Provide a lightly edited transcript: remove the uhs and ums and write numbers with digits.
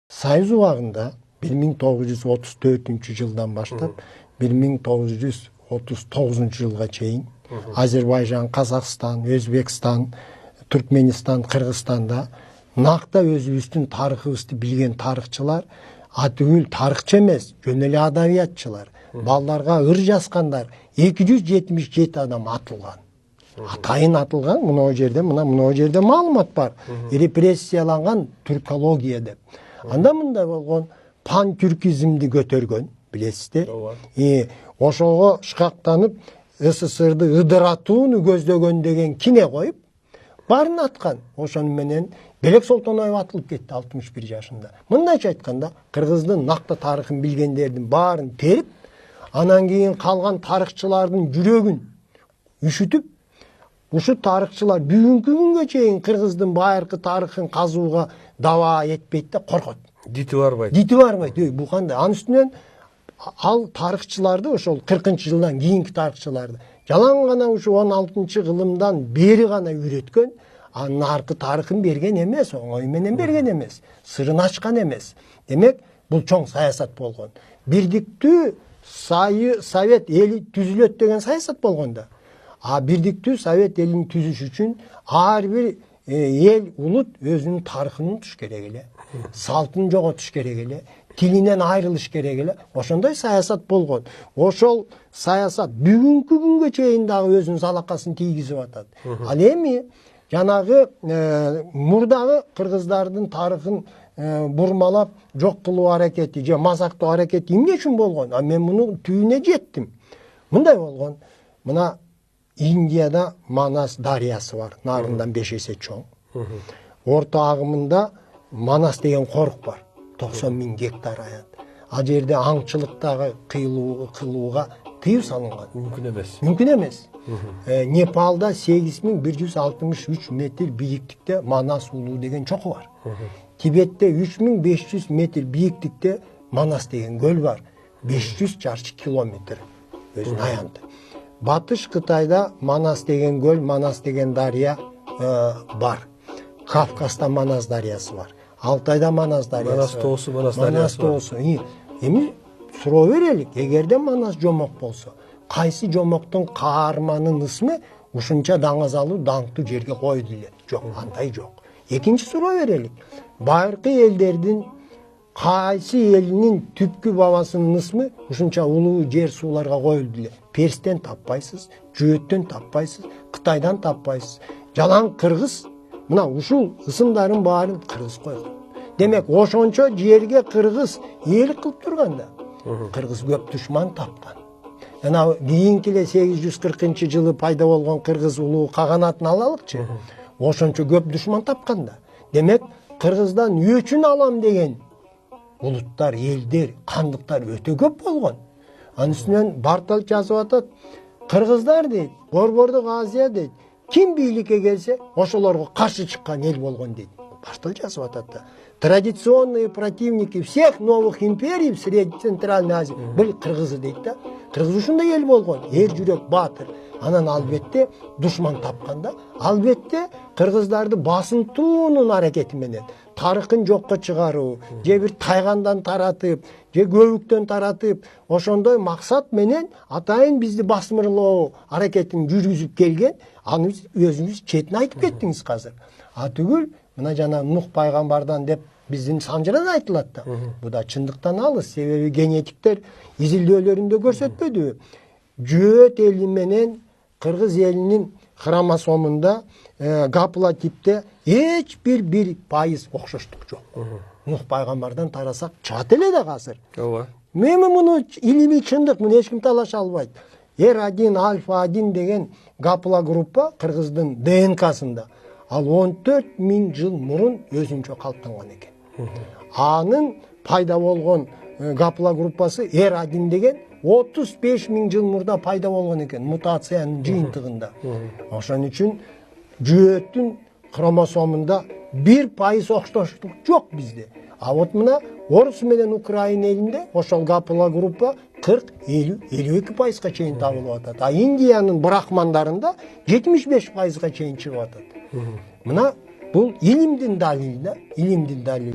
Союз убагында 1934-жылдан баштап 1939-жылга чейин Азербайжан, Казакстан, Өзбекстан, Түркменистан, Кыргызстанда накта өзүбүздүн тарыхыбызды билген тарыхчылар атүгүл тарыхчы эмес, жөн эле адабиятчылар, балдарга ыр жазгандар 277 адам атылган. Атайын атылган, мына жерде маалымат бар. Репрессияланган түркология деп. Анда мындай болгон пан-түркизмди көтөргөн, билесиздер. Ошого шкактанып СССРды ыдыратууну көздөгөн деген кине коюп, барын аткан. Ошону менен Белек Солтоноев атылып кетти 61 жашында. Мындайча айтканда, Кыргыздын накта тарыхын билгендердин баарын терип, анан кийин калган тарыхчылардын жүрөгүн үшүтүп, ушу тарыхчылар бүгүнкү күнгө чейин Кыргыздын байыркы тарыхын казууга даба этпейт да коркот. Дити барбайт. Бул кандай? Анын үстүнөн ал тарыхчыларды, ошол 40-жылдан кийинки тарыхчыларды жалаң гана ушу 16-кылымдан бери гана үйрөткөн, анын аркы тарыхын берген эмес, оңой менен берген эмес, сырын ачкан эмес. Демек, бул чоң саясат болгон. Бирдиктүү Совет эли түзүлөт деген саясат болгон да. А бирдиктүү Совет элин түзүш үчүн ар бир эл, улут өзүнүн тарыхын унутуш керек эле, салтын жоготуш керек эле, тилинен айрылыш керек эле. Ошондой саясат болгон. Ошол саясат бүгүнкү күнгө чейин дагы өзүнүн залакасын тийгизип атат. Ал эми жанагы мурдагы кыргыздардын тарыхын бурмалап жок кылуу аракети же мазактоо аракети эмне үчүн болгон? Мен мунун түбүнө жеттим. Мындай болгон. Мына Индияда Манас дарыясы бар, нарындан 5 эсе чоң. Орто агымында Манас деген корук бар, 90 000 гектар аят. Ал жерде аңчылыктагы кылууга тыюу салынган. Мүмкүн эмес. Непалда 8163 метр бийиктикте Манас улуу деген чоку бар. Тибетте 3500 метр бийиктикте Манас деген көл бар. 500 чарчы километр өзүнүн аянты. Батыш Кытайда Манас деген көл, Манас деген дарыя бар. Кавказда Манас дарыясы бар. Алтайда Манас дарыясы бар. Манас тоосу. Эми суроо берелик, эгерде Манас жомок болсо, кайсы жомоктун каарманын ысмы ушунча даңазалуу даңктуу жерге коюлду эле? Жок, андай жок. Экинчи суроо берелик. Байыркы элдердин кайсы элинин түпкү бабасынын ысмы ушунча улуу жер сууларга коюлду эле? Перстен таппайсыз, Жөөттөн таппайсыз, Кытайдан таппайсыз. Жалаң кыргыз, мына ушул ысымдардын баарын кыргыз койгон. Демек, ошончо жерге кыргыз ээлик кылып турганда, кыргыз көп душман тапкан. Жана кийинки эле 840-жылы пайда болгон кыргыз улуу каганатын алалыкчы. Ошончо көп душман тапканда. Демек, кыргыздан өчүн алам деген улуттар, элдер, кандыктар өтө көп болгон. Анын үстүнөн Бартал жазып атат, кыргыздар дейт, Борбордук Азия дейт, ким бийликке келсе, ошолорго каршы чыккан эл болгон дейт. Бартал жазып атат да. Традиционные противники всех новых империй в Средней Центральной Азии был кыргызы дейт да. Кыргыз ушундай эл болгон, эр жүрөк баатыр. Анан албетте душман тапканда, албетте кыргыздарды басынтуунун аракети менен тарыхын жокко чыгаруу, же бир тайгандан таратып, же көбүктөн таратып, ошондой максат менен атайын бизди басмырлоо аракетин жүргүзүп келген, аны өзүңүз четин айтып кеттиңиз казыр. А түгүл, мына жана Нух пайгамбардан деп биздин Санжырада айтылат да. Бу да чындыктан алыс, себеби генетиктер изилдөөлөрүндө көрсөтпөдүбү? Жөөт эли менен кыргыз элинин хромосомунда гаплотипте эч бир пайыз окшоштук жок. Нух пайгамбардан тарасак чыгат эле да казыр. Ооба. Мен муну илимий чындык, муну эч ким талаша албайт. R1 альфа 1 деген гаплогруппа кыргыздын ДНКсында ал 14 000 жыл мурун өзүнчө калыптанган экен. Анын пайда болгон гаплогруппасы R1 деген 35 000 жыл мурда пайда болгон экен, мутациянын жыйынтыгында. Ошон үчүн жөөттүн хромосомунда 1% окшоштук жок бизде. А вот мына орус менен Украин элинде ошол гаплогруппа 40-50-52%га чейин табылып атат. А Индиянын брахмандарында 75%га чейин чыгып атат. Мына бул илимдин далили да, илимдин далили.